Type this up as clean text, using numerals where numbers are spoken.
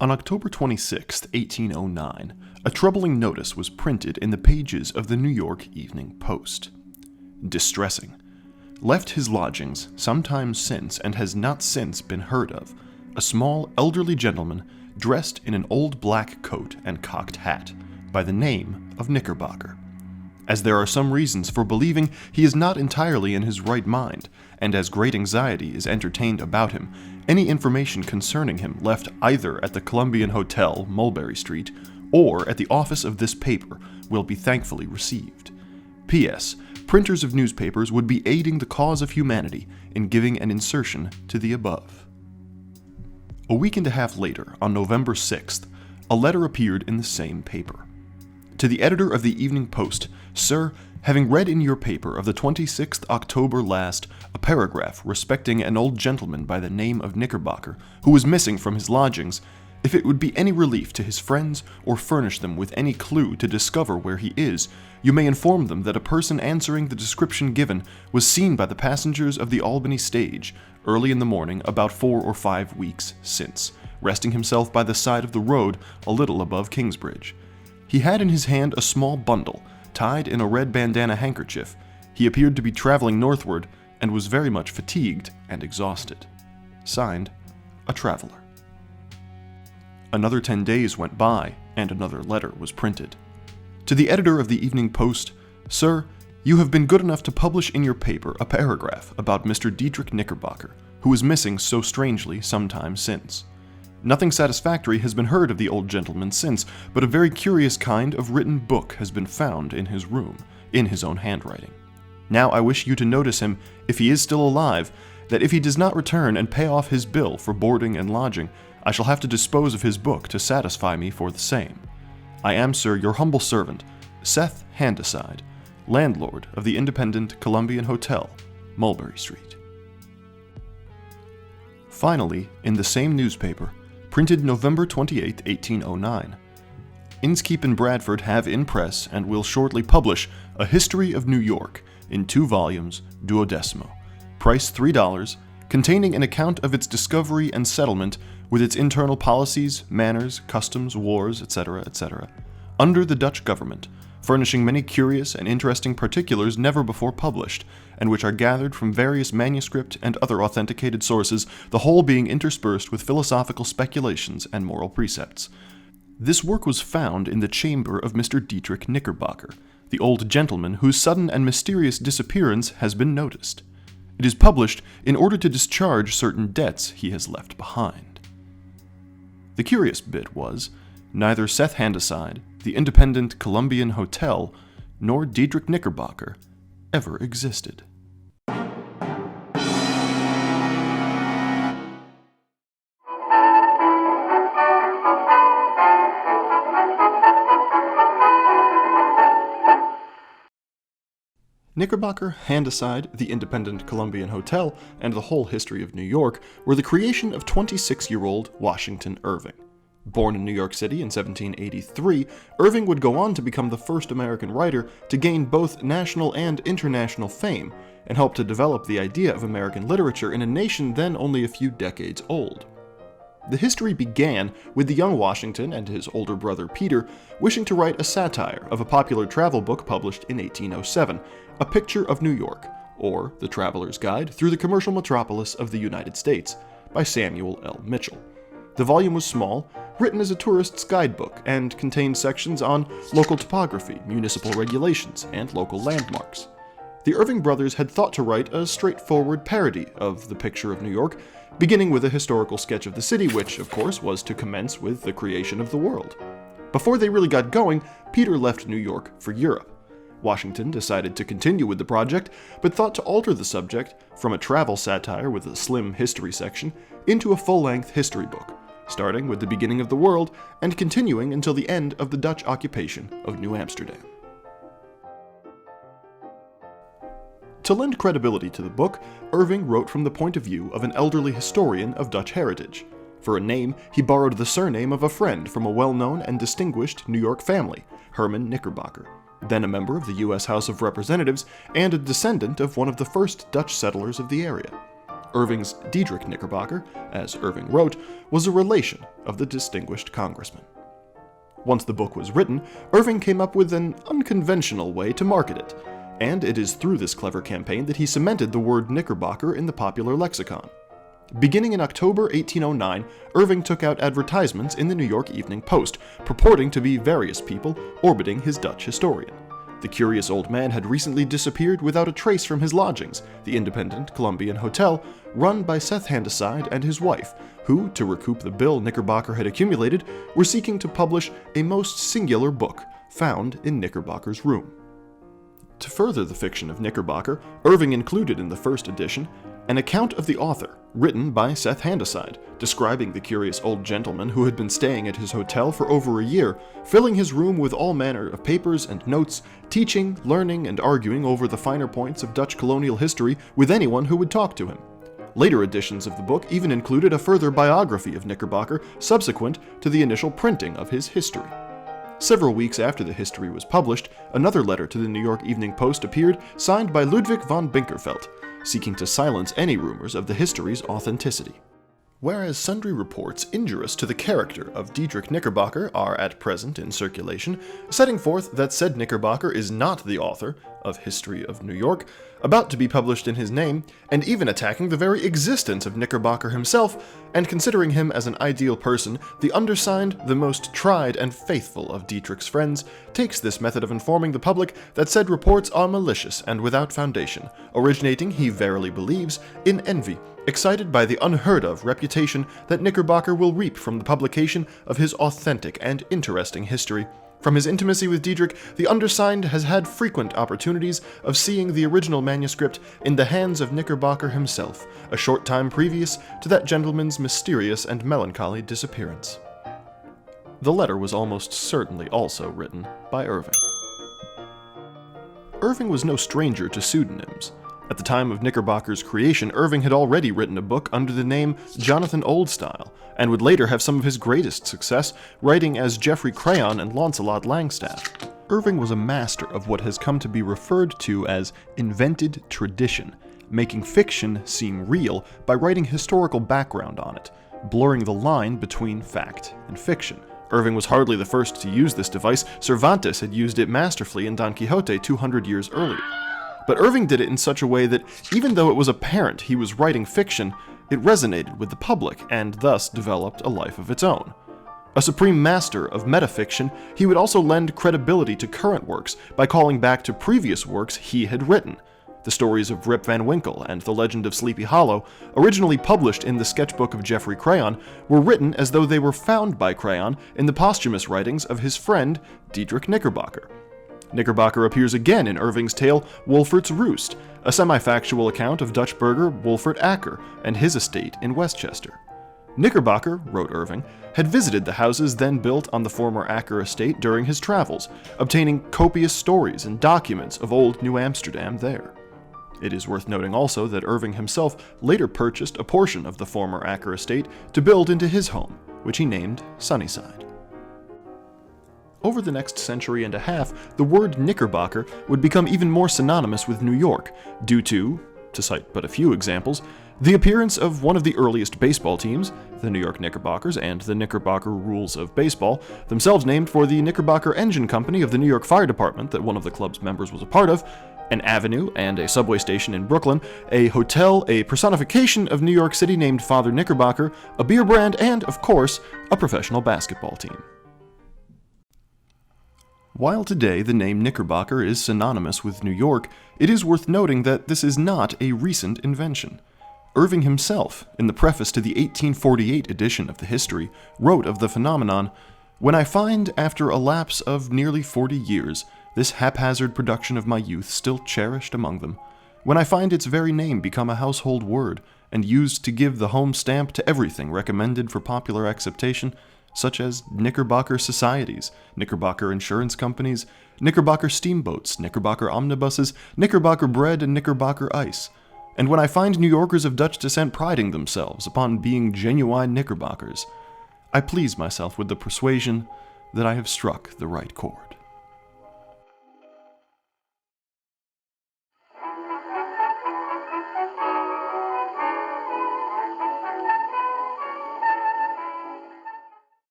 On October 26, 1809, a troubling notice was printed in the pages of the New York Evening Post. Distressing. Left his lodgings some time since and has not since been heard of, a small elderly gentleman dressed in an old black coat and cocked hat, by the name of Knickerbocker. As there are some reasons for believing he is not entirely in his right mind, and as great anxiety is entertained about him, any information concerning him left either at the Columbian Hotel, Mulberry Street, or at the office of this paper will be thankfully received. P.S. Printers of newspapers would be aiding the cause of humanity in giving an insertion to the above. A week and a half later, on November 6th, a letter appeared in the same paper. To the editor of the Evening Post, Sir, having read in your paper of the 26th October last a paragraph respecting an old gentleman by the name of Knickerbocker, who was missing from his lodgings, if it would be any relief to his friends or furnish them with any clue to discover where he is, you may inform them that a person answering the description given was seen by the passengers of the Albany stage early in the morning about 4 or 5 weeks since, resting himself by the side of the road a little above Kingsbridge. He had in his hand a small bundle, tied in a red bandana handkerchief. He appeared to be traveling northward, and was very much fatigued and exhausted. Signed, a traveler. Another 10 days went by, and another letter was printed. To the editor of the Evening Post, Sir, you have been good enough to publish in your paper a paragraph about Mr. Diedrich Knickerbocker, who was missing so strangely some time since. Nothing satisfactory has been heard of the old gentleman since, but a very curious kind of written book has been found in his room, in his own handwriting. Now I wish you to notice him, if he is still alive, that if he does not return and pay off his bill for boarding and lodging, I shall have to dispose of his book to satisfy me for the same. I am, sir, your humble servant, Seth Handaside, landlord of the Independent Columbian Hotel, Mulberry Street. Finally, in the same newspaper, printed November 28, 1809, Innskeep and Bradford have in press and will shortly publish a History of New York in 2 volumes, 12mo, price $3, containing an account of its discovery and settlement with its internal policies, manners, customs, wars, etc., etc., under the Dutch government, furnishing many curious and interesting particulars never before published, and which are gathered from various manuscript and other authenticated sources, the whole being interspersed with philosophical speculations and moral precepts. This work was found in the chamber of Mr. Diedrich Knickerbocker, the old gentleman whose sudden and mysterious disappearance has been noticed. It is published in order to discharge certain debts he has left behind. The curious bit was, neither Seth Handaside, the Independent Columbian Hotel, nor Diedrich Knickerbocker ever existed. Knickerbocker, Handaside, the Independent Columbian Hotel, and the whole history of New York were the creation of 26-year-old Washington Irving. Born in New York City in 1783, Irving would go on to become the first American writer to gain both national and international fame, and help to develop the idea of American literature in a nation then only a few decades old. The history began with the young Washington and his older brother Peter wishing to write a satire of a popular travel book published in 1807, A Picture of New York, or The Traveler's Guide Through the Commercial Metropolis of the United States, by Samuel L. Mitchell. The volume was small, written as a tourist's guidebook, and contained sections on local topography, municipal regulations, and local landmarks. The Irving brothers had thought to write a straightforward parody of The Picture of New York, beginning with a historical sketch of the city, which, of course, was to commence with the creation of the world. Before they really got going, Peter left New York for Europe. Washington decided to continue with the project, but thought to alter the subject from a travel satire with a slim history section into a full-length history book, starting with the beginning of the world and continuing until the end of the Dutch occupation of New Amsterdam. To lend credibility to the book, Irving wrote from the point of view of an elderly historian of Dutch heritage. For a name, he borrowed the surname of a friend from a well-known and distinguished New York family, Herman Knickerbocker, then a member of the U.S. House of Representatives and a descendant of one of the first Dutch settlers of the area. Irving's Diedrich Knickerbocker, as Irving wrote, was a relation of the distinguished congressman. Once the book was written, Irving came up with an unconventional way to market it, and it is through this clever campaign that he cemented the word Knickerbocker in the popular lexicon. Beginning in October 1809, Irving took out advertisements in the New York Evening Post, purporting to be various people orbiting his Dutch historian. The curious old man had recently disappeared without a trace from his lodgings, the independent Columbian Hotel, run by Seth Handaside and his wife, who, to recoup the bill Knickerbocker had accumulated, were seeking to publish a most singular book found in Knickerbocker's room. To further the fiction of Knickerbocker, Irving included in the first edition an account of the author, written by Seth Handaside, describing the curious old gentleman who had been staying at his hotel for over a year, filling his room with all manner of papers and notes, teaching, learning, and arguing over the finer points of Dutch colonial history with anyone who would talk to him. Later editions of the book even included a further biography of Knickerbocker subsequent to the initial printing of his history. Several weeks after the history was published, another letter to the New York Evening Post appeared, signed by Ludwig von Binkerfeld, seeking to silence any rumors of the history's authenticity. Whereas sundry reports injurious to the character of Diedrich Knickerbocker are at present in circulation, setting forth that said Knickerbocker is not the author of History of New York, about to be published in his name, and even attacking the very existence of Knickerbocker himself, and considering him as an ideal person, the undersigned, the most tried and faithful of Diedrich's friends, takes this method of informing the public that said reports are malicious and without foundation, originating, he verily believes, in envy, excited by the unheard-of reputation that Knickerbocker will reap from the publication of his authentic and interesting history. From his intimacy with Diedrich, the undersigned has had frequent opportunities of seeing the original manuscript in the hands of Knickerbocker himself, a short time previous to that gentleman's mysterious and melancholy disappearance. The letter was almost certainly also written by Irving. Irving was no stranger to pseudonyms. At the time of Knickerbocker's creation, Irving had already written a book under the name Jonathan Oldstyle, and would later have some of his greatest success writing as Geoffrey Crayon and Launcelot Langstaff. Irving was a master of what has come to be referred to as invented tradition, making fiction seem real by writing historical background on it, blurring the line between fact and fiction. Irving was hardly the first to use this device. Cervantes had used it masterfully in Don Quixote 200 years earlier. But Irving did it in such a way that, even though it was apparent he was writing fiction, it resonated with the public and thus developed a life of its own. A supreme master of metafiction, he would also lend credibility to current works by calling back to previous works he had written. The stories of Rip Van Winkle and The Legend of Sleepy Hollow, originally published in the sketchbook of Geoffrey Crayon, were written as though they were found by Crayon in the posthumous writings of his friend Diedrich Knickerbocker. Knickerbocker appears again in Irving's tale Wolfert's Roost, a semi-factual account of Dutch burgher Wolfert Acker and his estate in Westchester. Knickerbocker, wrote Irving, had visited the houses then built on the former Acker estate during his travels, obtaining copious stories and documents of old New Amsterdam there. It is worth noting also that Irving himself later purchased a portion of the former Acker estate to build into his home, which he named Sunnyside. Over the next century and a half, the word Knickerbocker would become even more synonymous with New York, due to cite but a few examples, the appearance of one of the earliest baseball teams, the New York Knickerbockers, and the Knickerbocker Rules of Baseball, themselves named for the Knickerbocker Engine Company of the New York Fire Department that one of the club's members was a part of, an avenue and a subway station in Brooklyn, a hotel, a personification of New York City named Father Knickerbocker, a beer brand, and, of course, a professional basketball team. While today the name Knickerbocker is synonymous with New York, it is worth noting that this is not a recent invention. Irving himself, in the preface to the 1848 edition of the History, wrote of the phenomenon, "When I find, after a lapse of nearly 40 years, this haphazard production of my youth still cherished among them, when I find its very name become a household word, and used to give the home stamp to everything recommended for popular acceptation, such as Knickerbocker societies, Knickerbocker insurance companies, Knickerbocker steamboats, Knickerbocker omnibuses, Knickerbocker bread, and Knickerbocker ice, and when I find New Yorkers of Dutch descent priding themselves upon being genuine Knickerbockers, I please myself with the persuasion that I have struck the right chord."